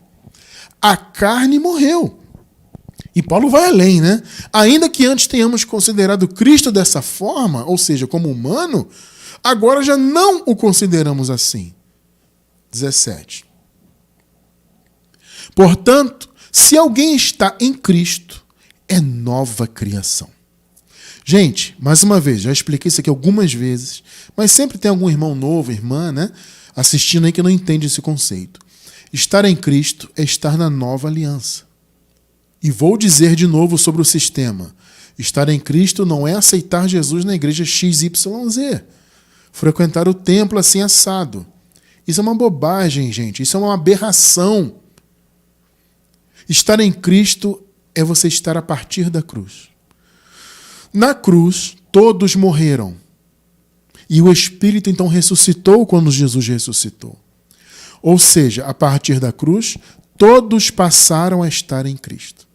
A carne morreu. E Paulo vai além, né? Ainda que antes tenhamos considerado Cristo dessa forma, ou seja, como humano, agora já não o consideramos assim. 17. Portanto, se alguém está em Cristo, é nova criação. Gente, mais uma vez, já expliquei isso aqui algumas vezes, mas sempre tem algum irmão novo, irmã, né, assistindo aí que não entende esse conceito. Estar em Cristo é estar na nova aliança. E vou dizer de novo sobre o sistema. Estar em Cristo não é aceitar Jesus na igreja XYZ. Frequentar o templo assim assado. Isso é uma bobagem, gente. Isso é uma aberração. Estar em Cristo é você estar a partir da cruz. Na cruz, todos morreram. E o Espírito então ressuscitou quando Jesus ressuscitou. Ou seja, a partir da cruz, todos passaram a estar em Cristo.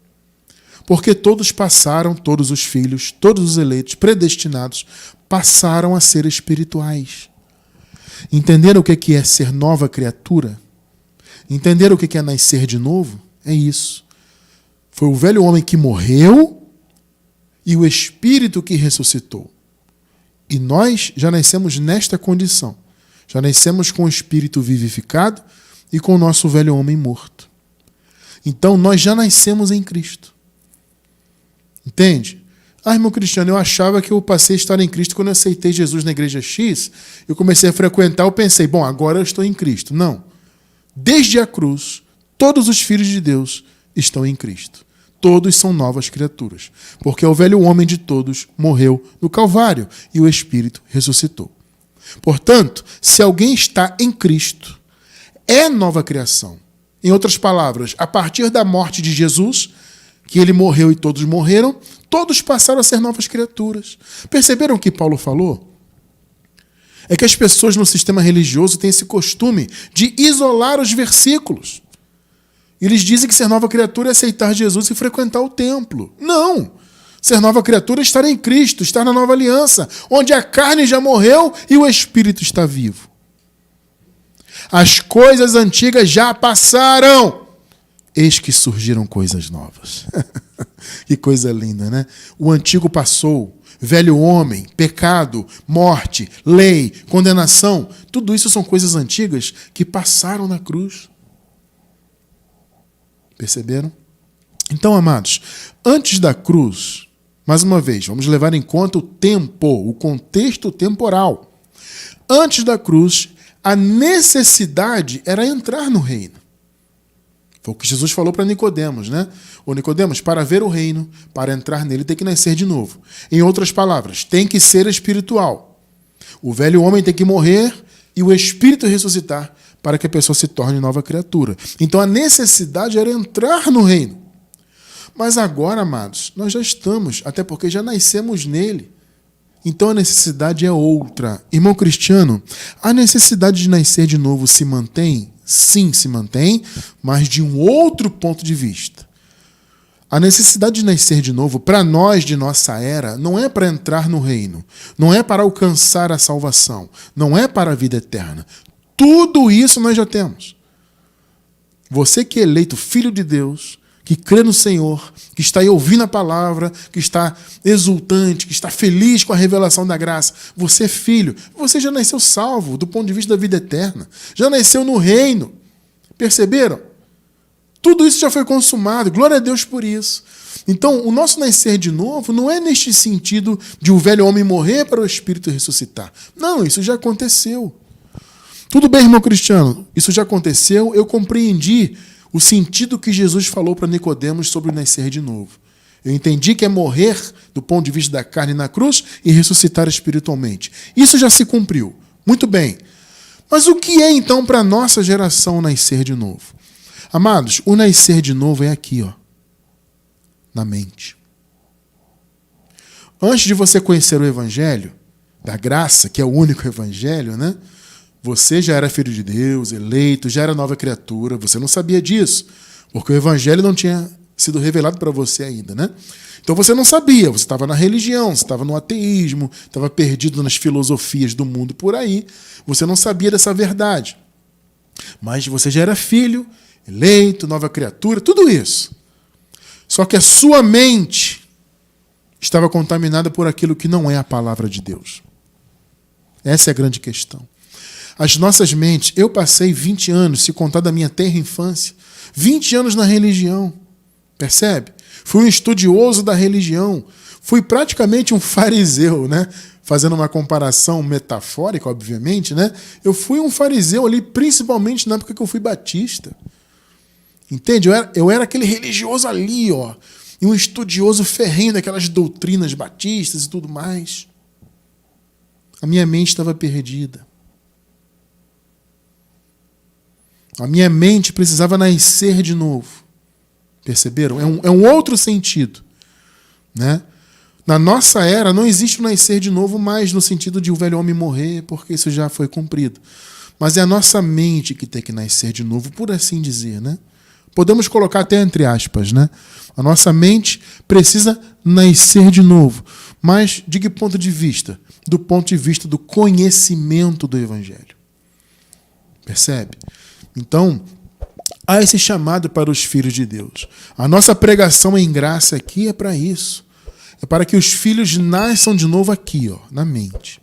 Porque todos passaram, todos os filhos, todos os eleitos, predestinados, passaram a ser espirituais. Entenderam o que é ser nova criatura? Entenderam o que é nascer de novo? É isso. Foi o velho homem que morreu e o Espírito que ressuscitou. E nós já nascemos nesta condição. Já nascemos com o Espírito vivificado e com o nosso velho homem morto. Então nós já nascemos em Cristo. Entende? Irmão Cristiano, eu achava que eu passei a estar em Cristo quando eu aceitei Jesus na igreja X. Eu comecei a frequentar, eu pensei, bom, agora eu estou em Cristo. Não. Desde a cruz, todos os filhos de Deus estão em Cristo. Todos são novas criaturas. Porque o velho homem de todos morreu no Calvário e o Espírito ressuscitou. Portanto, se alguém está em Cristo, é nova criação. Em outras palavras, a partir da morte de Jesus, que ele morreu e todos morreram, todos passaram a ser novas criaturas. Perceberam o que Paulo falou? É que as pessoas no sistema religioso têm esse costume de isolar os versículos. Eles dizem que ser nova criatura é aceitar Jesus e frequentar o templo. Não! Ser nova criatura é estar em Cristo, estar na nova aliança, onde a carne já morreu e o Espírito está vivo. As coisas antigas já passaram. Eis que surgiram coisas novas. Que coisa linda, né? O antigo passou, velho homem, pecado, morte, lei, condenação. Tudo isso são coisas antigas que passaram na cruz. Perceberam? Então, amados, antes da cruz, mais uma vez, vamos levar em conta o tempo, o contexto temporal. Antes da cruz, a necessidade era entrar no reino. Foi o que Jesus falou para Nicodemos, né? Ô Nicodemos, para ver o reino, para entrar nele, tem que nascer de novo. Em outras palavras, tem que ser espiritual. O velho homem tem que morrer e o Espírito ressuscitar para que a pessoa se torne nova criatura. Então a necessidade era entrar no reino. Mas agora, amados, nós já estamos, até porque já nascemos nele. Então a necessidade é outra. Irmão cristiano, a necessidade de nascer de novo se mantém? Sim, se mantém, mas de um outro ponto de vista. A necessidade de nascer de novo, para nós de nossa era, não é para entrar no reino, não é para alcançar a salvação, não é para a vida eterna. Tudo isso nós já temos. Você que é eleito filho de Deus, que crê no Senhor, que está aí ouvindo a palavra, que está exultante, que está feliz com a revelação da graça. Você é filho, você já nasceu salvo do ponto de vista da vida eterna. Já nasceu no reino. Perceberam? Tudo isso já foi consumado. Glória a Deus por isso. Então, o nosso nascer de novo não é neste sentido de o velho homem morrer para o Espírito ressuscitar. Não, isso já aconteceu. Tudo bem, irmão cristiano, isso já aconteceu, eu compreendi o sentido que Jesus falou para Nicodemos sobre o nascer de novo. Eu entendi que é morrer do ponto de vista da carne na cruz e ressuscitar espiritualmente. Isso já se cumpriu. Muito bem. Mas o que é então para a nossa geração nascer de novo? Amados, o nascer de novo é aqui, ó, na mente. Antes de você conhecer o Evangelho, da graça, que é o único Evangelho, né? Você já era filho de Deus, eleito, já era nova criatura. Você não sabia disso, porque o Evangelho não tinha sido revelado para você ainda, né? Então você não sabia, você estava na religião, você estava no ateísmo, estava perdido nas filosofias do mundo por aí. Você não sabia dessa verdade. Mas você já era filho, eleito, nova criatura, tudo isso. Só que a sua mente estava contaminada por aquilo que não é a palavra de Deus. Essa é a grande questão. As nossas mentes, eu passei 20 anos, se contar da minha tenra infância, 20 anos na religião, percebe? Fui um estudioso da religião, fui praticamente um fariseu, né? Fazendo uma comparação metafórica, obviamente, né? Eu fui um fariseu ali, principalmente na época que eu fui batista. Entende? Eu era aquele religioso ali, ó, e um estudioso ferrenho daquelas doutrinas batistas e tudo mais. A minha mente estava perdida. A minha mente precisava nascer de novo. Perceberam? É um outro sentido, né? Na nossa era não existe o nascer de novo mais no sentido de o velho homem morrer, porque isso já foi cumprido. Mas é a nossa mente que tem que nascer de novo, por assim dizer, né? Podemos colocar até entre aspas, né? A nossa mente precisa nascer de novo. Mas de que ponto de vista? Do ponto de vista do conhecimento do Evangelho. Percebe? Então, há esse chamado para os filhos de Deus. A nossa pregação em graça aqui é para isso. É para que os filhos nasçam de novo aqui, ó, na mente.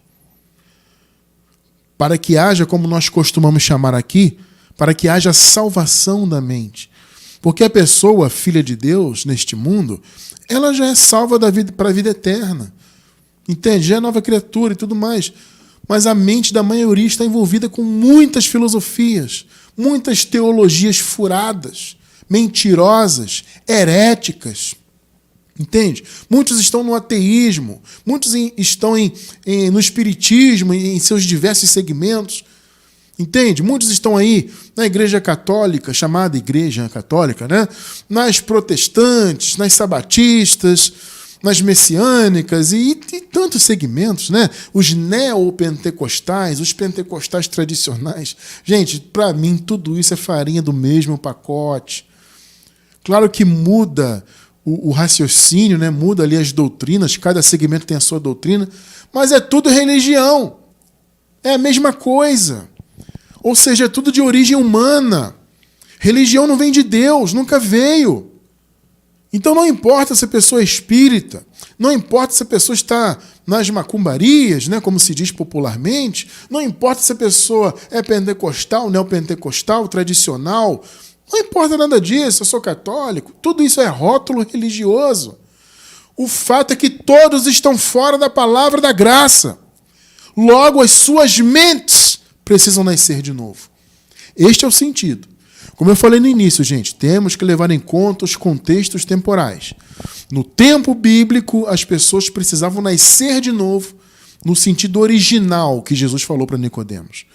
Para que haja, como nós costumamos chamar aqui, para que haja salvação da mente. Porque a pessoa, filha de Deus, neste mundo, ela já é salva da vida para a vida eterna. Entende? Já é nova criatura e tudo mais. Mas a mente da maioria está envolvida com muitas filosofias, muitas teologias furadas, mentirosas, heréticas. Entende? Muitos estão no ateísmo, muitos estão no espiritismo, em seus diversos segmentos. Entende? Muitos estão aí na igreja católica, chamada igreja católica, né? Nas protestantes, nas sabatistas, nas messiânicas e tantos segmentos, né? Os neopentecostais, os pentecostais tradicionais. Gente, para mim tudo isso é farinha do mesmo pacote. Claro que muda o raciocínio, né? Muda ali as doutrinas, cada segmento tem a sua doutrina, mas é tudo religião. É a mesma coisa. Ou seja, é tudo de origem humana. Religião não vem de Deus, nunca veio. Então não importa se a pessoa é espírita, não importa se a pessoa está nas macumbarias, né, como se diz popularmente, não importa se a pessoa é pentecostal, neopentecostal, tradicional, não importa nada disso, eu sou católico, tudo isso é rótulo religioso. O fato é que todos estão fora da palavra da graça. Logo, as suas mentes precisam nascer de novo. Este é o sentido. Como eu falei no início, gente, temos que levar em conta os contextos temporais. No tempo bíblico, as pessoas precisavam nascer de novo no sentido original que Jesus falou para Nicodemos.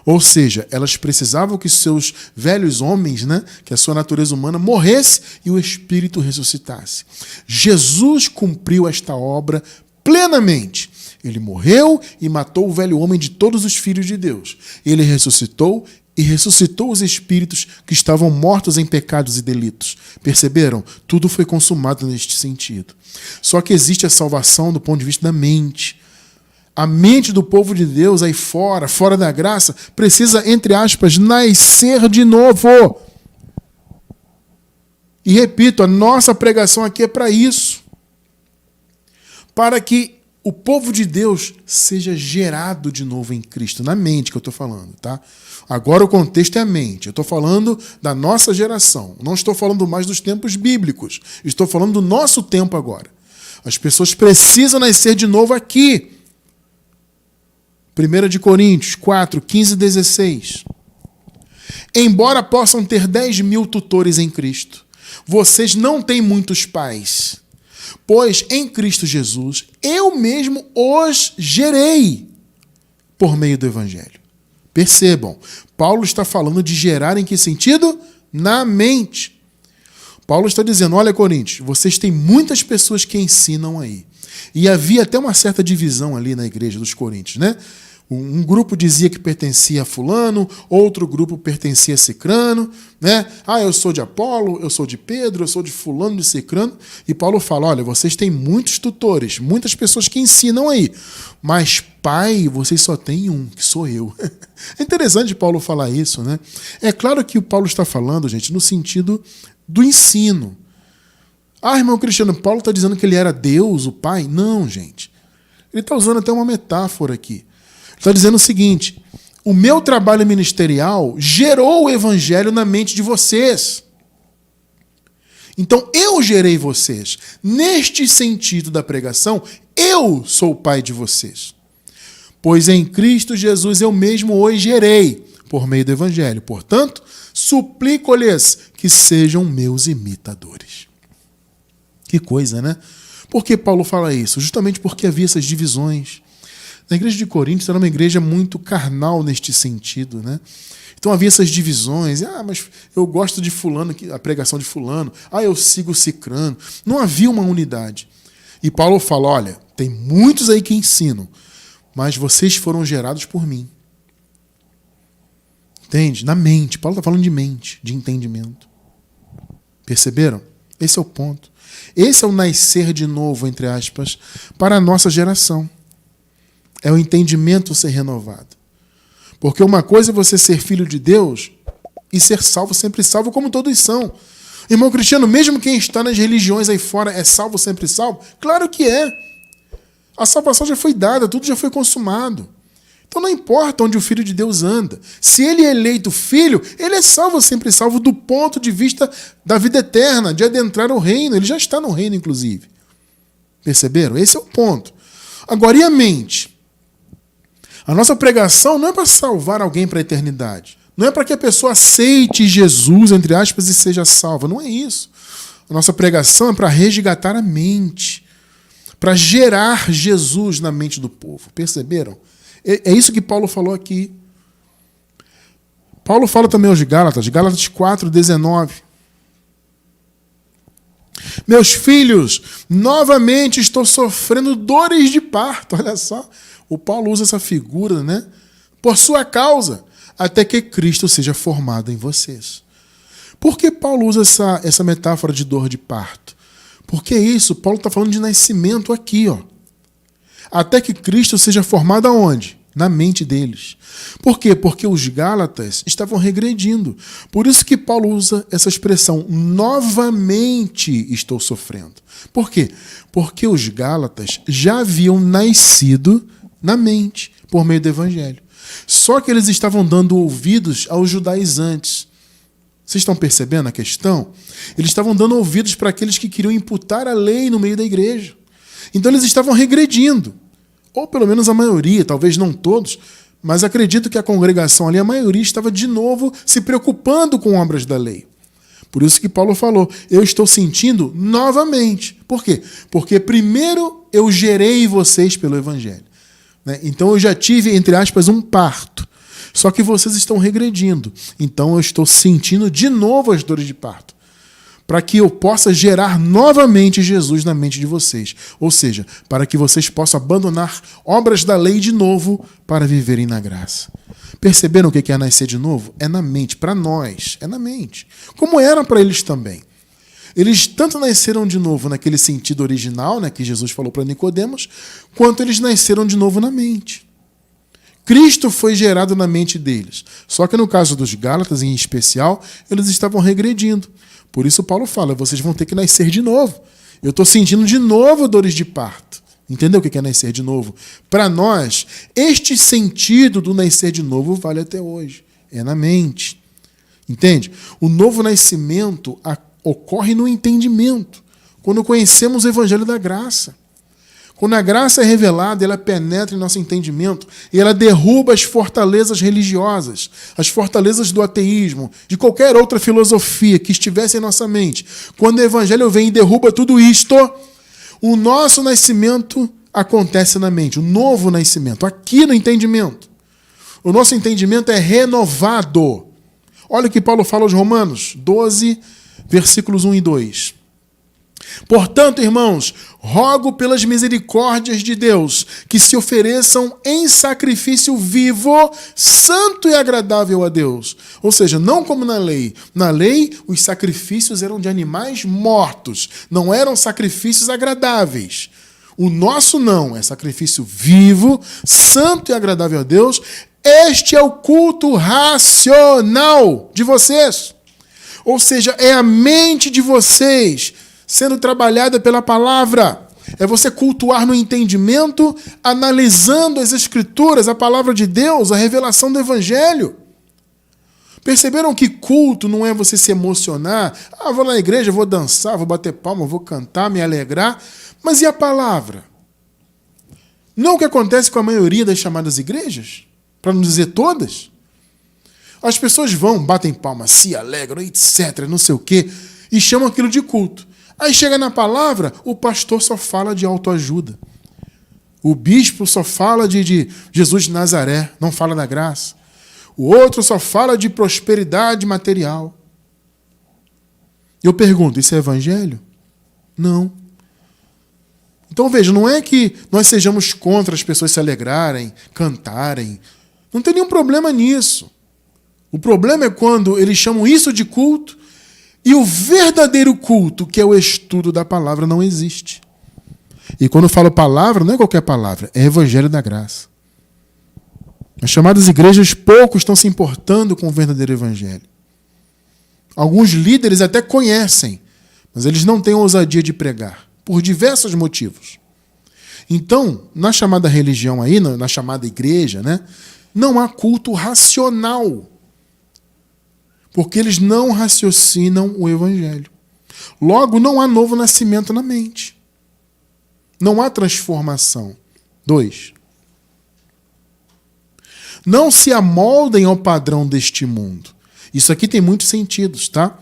Ou seja, elas precisavam que seus velhos homens, né, que a sua natureza humana morresse e o espírito ressuscitasse. Jesus cumpriu esta obra plenamente. Ele morreu e matou o velho homem de todos os filhos de Deus. Ele ressuscitou e ressuscitou os espíritos que estavam mortos em pecados e delitos. Perceberam? Tudo foi consumado neste sentido. Só que existe a salvação do ponto de vista da mente. A mente do povo de Deus aí fora da graça, precisa, entre aspas, nascer de novo. E repito, a nossa pregação aqui é para isso. Para que o povo de Deus seja gerado de novo em Cristo, na mente que eu estou falando, tá? Agora o contexto é a mente. Eu estou falando da nossa geração. Não estou falando mais dos tempos bíblicos. Estou falando do nosso tempo agora. As pessoas precisam nascer de novo aqui. 1 Coríntios 4, 15 e 16. Embora possam ter 10.000 tutores em Cristo, vocês não têm muitos pais. Pois em Cristo Jesus, eu mesmo os gerei por meio do Evangelho. Percebam, Paulo está falando de gerar em que sentido? Na mente. Paulo está dizendo, olha Coríntios, vocês têm muitas pessoas que ensinam aí. E havia até uma certa divisão ali na igreja dos Coríntios, né? Um grupo dizia que pertencia a fulano, outro grupo pertencia a cicrano, né? Ah, eu sou de Apolo, eu sou de Pedro, eu sou de fulano, de cicrano. E Paulo fala, olha, vocês têm muitos tutores, muitas pessoas que ensinam aí. Mas pai, vocês só têm um, que sou eu. É interessante Paulo falar isso, né? É claro que o Paulo está falando, gente, no sentido do ensino. Ah, irmão Cristiano, Paulo está dizendo que ele era Deus, o pai? Não, gente. Ele está usando até uma metáfora aqui. Está dizendo o seguinte, o meu trabalho ministerial gerou o evangelho na mente de vocês. Então, eu gerei vocês. Neste sentido da pregação, eu sou o pai de vocês. Pois em Cristo Jesus eu mesmo os gerei por meio do evangelho. Portanto, suplico-lhes que sejam meus imitadores. Que coisa, né? Por que Paulo fala isso? Justamente porque havia essas divisões. Na igreja de Coríntios era uma igreja muito carnal neste sentido, né? Então havia essas divisões. Ah, mas eu gosto de fulano, a pregação de fulano. Ah, eu sigo o cicrano. Não havia uma unidade. E Paulo fala, olha, tem muitos aí que ensinam, mas vocês foram gerados por mim. Entende? Na mente. Paulo está falando de mente, de entendimento. Perceberam? Esse é o ponto. Esse é o nascer de novo, entre aspas, para a nossa geração. É o entendimento ser renovado. Porque uma coisa é você ser filho de Deus e ser salvo, sempre salvo, como todos são. Irmão Cristiano, mesmo quem está nas religiões aí fora é salvo, sempre salvo? Claro que é. A salvação já foi dada, tudo já foi consumado. Então não importa onde o Filho de Deus anda. Se ele é eleito filho, ele é salvo, sempre salvo, do ponto de vista da vida eterna, de adentrar o reino. Ele já está no reino, inclusive. Perceberam? Esse é o ponto. Agora, e a mente? A nossa pregação não é para salvar alguém para a eternidade. Não é para que a pessoa aceite Jesus, entre aspas, e seja salva. Não é isso. A nossa pregação é para resgatar a mente, para gerar Jesus na mente do povo. Perceberam? É isso que Paulo falou aqui. Paulo fala também aos Gálatas, Gálatas 4:19. Meus filhos, novamente estou sofrendo dores de parto. Olha só, o Paulo usa essa figura, né? Por sua causa, até que Cristo seja formado em vocês. Por que Paulo usa essa metáfora de dor de parto? Porque é isso, Paulo está falando de nascimento aqui, ó. Até que Cristo seja formado aonde? Na mente deles. Por quê? Porque os Gálatas estavam regredindo. Por isso que Paulo usa essa expressão, novamente estou sofrendo. Por quê? Porque os Gálatas já haviam nascido na mente, por meio do Evangelho. Só que eles estavam dando ouvidos aos judaizantes. Vocês estão percebendo a questão? Eles estavam dando ouvidos para aqueles que queriam imputar a lei no meio da igreja. Então eles estavam regredindo. Ou pelo menos a maioria, talvez não todos, mas acredito que a congregação ali, a maioria estava de novo se preocupando com obras da lei. Por isso que Paulo falou, eu estou sentindo novamente. Por quê? Porque primeiro eu gerei vocês pelo Evangelho. Então eu já tive, entre aspas, um parto. Só que vocês estão regredindo. Então eu estou sentindo de novo as dores de parto. Para que eu possa gerar novamente Jesus na mente de vocês. Ou seja, para que vocês possam abandonar obras da lei de novo para viverem na graça. Perceberam o que é nascer de novo? É na mente. Para nós, é na mente. Como era para eles também. Eles tanto nasceram de novo naquele sentido original, né, que Jesus falou para Nicodemos, quanto eles nasceram de novo na mente. Cristo foi gerado na mente deles. Só que no caso dos Gálatas, em especial, eles estavam regredindo. Por isso Paulo fala, vocês vão ter que nascer de novo. Eu estou sentindo de novo dores de parto. Entendeu o que é nascer de novo? Para nós, este sentido do nascer de novo vale até hoje. É na mente. Entende? O novo nascimento ocorre no entendimento. Quando conhecemos o Evangelho da graça. Quando a graça é revelada, ela penetra em nosso entendimento e ela derruba as fortalezas religiosas, as fortalezas do ateísmo, de qualquer outra filosofia que estivesse em nossa mente. Quando o Evangelho vem e derruba tudo isto, o nosso nascimento acontece na mente, o novo nascimento, aqui no entendimento. O nosso entendimento é renovado. Olha o que Paulo fala aos Romanos 12, versículos 1 e 2. Portanto, irmãos, rogo pelas misericórdias de Deus que se ofereçam em sacrifício vivo, santo e agradável a Deus. Ou seja, não como na lei. Na lei, os sacrifícios eram de animais mortos, não eram sacrifícios agradáveis. O nosso não, é sacrifício vivo, santo e agradável a Deus. Este é o culto racional de vocês. Ou seja, é a mente de vocês sendo trabalhada pela palavra. É você cultuar no entendimento, analisando as Escrituras, a palavra de Deus, a revelação do Evangelho. Perceberam que culto não é você se emocionar? Ah, vou na igreja, vou dançar, vou bater palma, vou cantar, me alegrar. Mas e a palavra? Não é o que acontece com a maioria das chamadas igrejas? Para não dizer todas? As pessoas vão, batem palma, se alegram, etc., não sei o quê, e chamam aquilo de culto. Aí chega na palavra, o pastor só fala de autoajuda. O bispo só fala de Jesus de Nazaré, não fala da graça. O outro só fala de prosperidade material. Eu pergunto, isso é evangelho? Não. Então veja, não é que nós sejamos contra as pessoas se alegrarem, cantarem. Não tem nenhum problema nisso. O problema é quando eles chamam isso de culto e o verdadeiro culto, que é o estudo da palavra, não existe. E quando eu falo palavra, não é qualquer palavra, é evangelho da graça. As chamadas igrejas, poucos estão se importando com o verdadeiro evangelho. Alguns líderes até conhecem, mas eles não têm ousadia de pregar, por diversos motivos. Então, na chamada religião aí, na chamada igreja, né, não há culto racional, porque eles não raciocinam o evangelho. Logo, não há novo nascimento na mente. Não há transformação. 2. Não se amoldem ao padrão deste mundo. Isso aqui tem muitos sentidos, tá?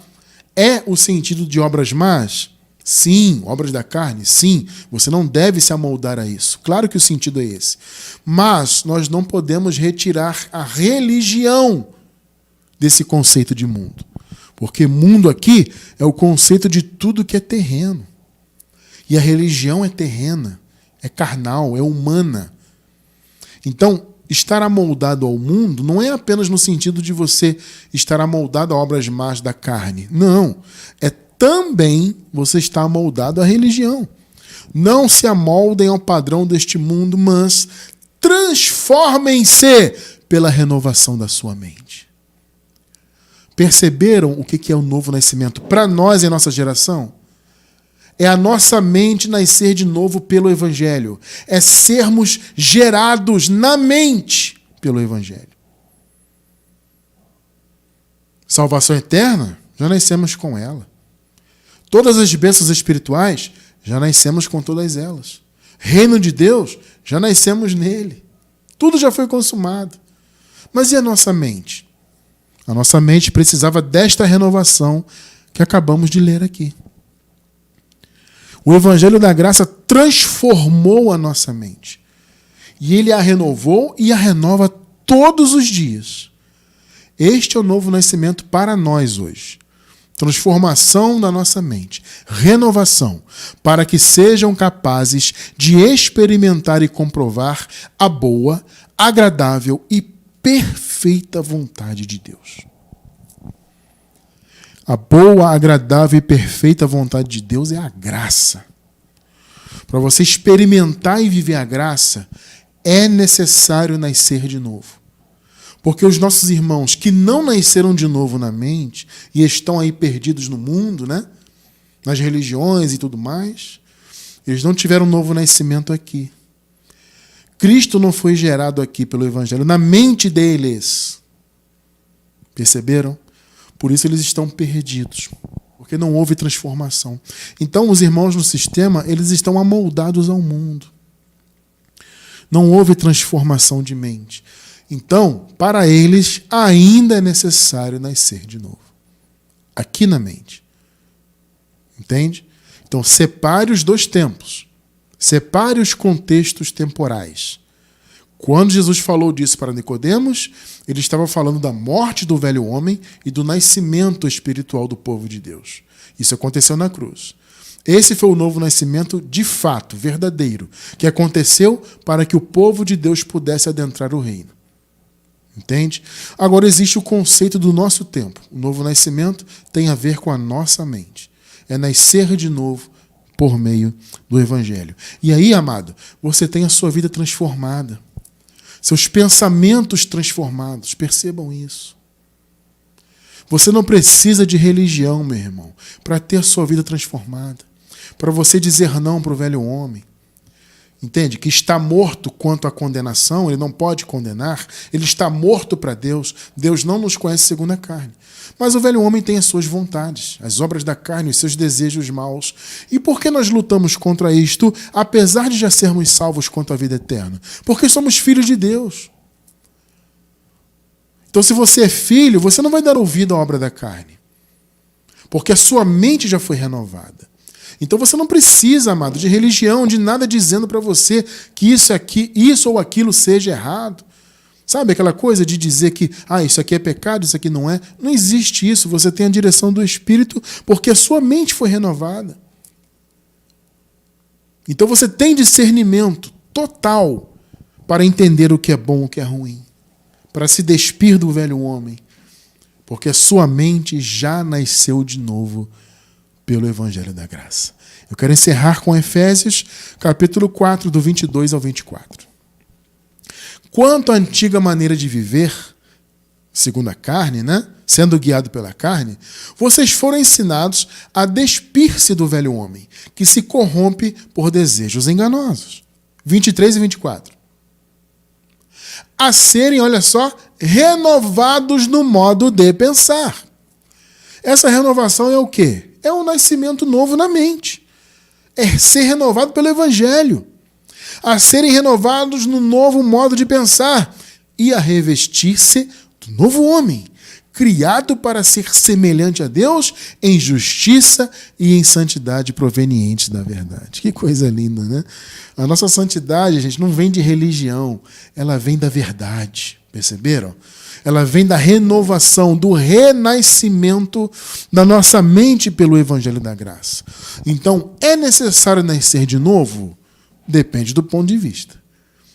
É o sentido de obras más? Sim. Obras da carne? Sim. Você não deve se amoldar a isso. Claro que o sentido é esse. Mas nós não podemos retirar a religião desse conceito de mundo. Porque mundo aqui é o conceito de tudo que é terreno. E a religião é terrena, é carnal, é humana. Então, estar amoldado ao mundo não é apenas no sentido de você estar amoldado a obras más da carne. Não. É também você estar amoldado à religião. Não se amoldem ao padrão deste mundo, mas transformem-se pela renovação da sua mente. Perceberam o que é o novo nascimento? Para nós, em nossa geração, é a nossa mente nascer de novo pelo Evangelho. É sermos gerados na mente pelo Evangelho. Salvação eterna, já nascemos com ela. Todas as bênçãos espirituais, já nascemos com todas elas. Reino de Deus, já nascemos nele. Tudo já foi consumado. Mas e a nossa mente? A nossa mente precisava desta renovação que acabamos de ler aqui. O Evangelho da Graça transformou a nossa mente. E ele a renovou e a renova todos os dias. Este é o novo nascimento para nós hoje. Transformação da nossa mente. Renovação. Para que sejam capazes de experimentar e comprovar a boa, agradável e perfeita vontade de Deus. A boa, agradável e perfeita vontade de Deus é a graça. Para você experimentar e viver a graça, é necessário nascer de novo. Porque os nossos irmãos que não nasceram de novo na mente e estão aí perdidos no mundo, né? Nas religiões e tudo mais, eles não tiveram um novo nascimento aqui. Cristo não foi gerado aqui pelo Evangelho, na mente deles. Perceberam? Por isso eles estão perdidos, porque não houve transformação. Então os irmãos no sistema, eles estão amoldados ao mundo. Não houve transformação de mente. Então, para eles, ainda é necessário nascer de novo. Aqui na mente. Entende? Então, separe os dois tempos. Separe os contextos temporais. Quando Jesus falou disso para Nicodemos, ele estava falando da morte do velho homem e do nascimento espiritual do povo de Deus. Isso aconteceu na cruz. Esse foi o novo nascimento de fato, verdadeiro, que aconteceu para que o povo de Deus pudesse adentrar o reino. Entende? Agora existe o conceito do nosso tempo. O novo nascimento tem a ver com a nossa mente. É nascer de novo por meio do Evangelho. E aí, amado, você tem a sua vida transformada. Seus pensamentos transformados. Percebam isso. Você não precisa de religião, meu irmão, para ter a sua vida transformada. Para você dizer não para o velho homem. Entende? Que está morto quanto à condenação, ele não pode condenar, ele está morto para Deus. Deus não nos conhece segundo a carne. Mas o velho homem tem as suas vontades, as obras da carne, os seus desejos maus. E por que nós lutamos contra isto, apesar de já sermos salvos quanto à vida eterna? Porque somos filhos de Deus. Então, se você é filho, você não vai dar ouvido à obra da carne. Porque a sua mente já foi renovada. Então você não precisa, amado, de religião, de nada dizendo para você que isso ou aquilo seja errado. Sabe aquela coisa de dizer que isso aqui é pecado, isso aqui não é? Não existe isso. Você tem a direção do Espírito porque a sua mente foi renovada. Então você tem discernimento total para entender o que é bom e o que é ruim, para se despir do velho homem, porque a sua mente já nasceu de novo pelo Evangelho da Graça. Eu quero encerrar com Efésios, capítulo 4, do 22 ao 24. Quanto à antiga maneira de viver, segundo a carne, sendo guiado pela carne, vocês foram ensinados a despir-se do velho homem, que se corrompe por desejos enganosos. 23 e 24. A serem, olha só, renovados no modo de pensar. Essa renovação é o quê? É um nascimento novo na mente. É ser renovado pelo Evangelho. A serem renovados no novo modo de pensar e a revestir-se do novo homem, criado para ser semelhante a Deus em justiça e em santidade provenientes da verdade. Que coisa linda, né? A nossa santidade, gente, não vem de religião, ela vem da verdade, perceberam? Ela vem da renovação, do renascimento da nossa mente pelo Evangelho da Graça. Então, é necessário nascer de novo? Depende do ponto de vista.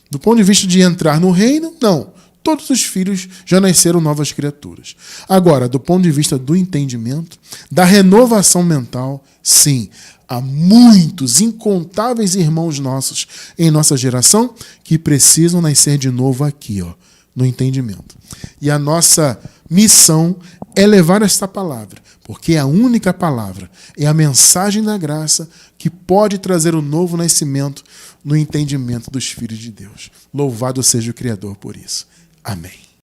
Do ponto de vista de entrar no reino, não. Todos os filhos já nasceram novas criaturas. Agora, do ponto de vista do entendimento, da renovação mental, sim, há muitos, incontáveis irmãos nossos em nossa geração que precisam nascer de novo aqui, no entendimento. E a nossa missão é levar esta palavra, porque é a única palavra, é a mensagem da graça que pode trazer o novo nascimento no entendimento dos filhos de Deus. Louvado seja o Criador por isso. Amém.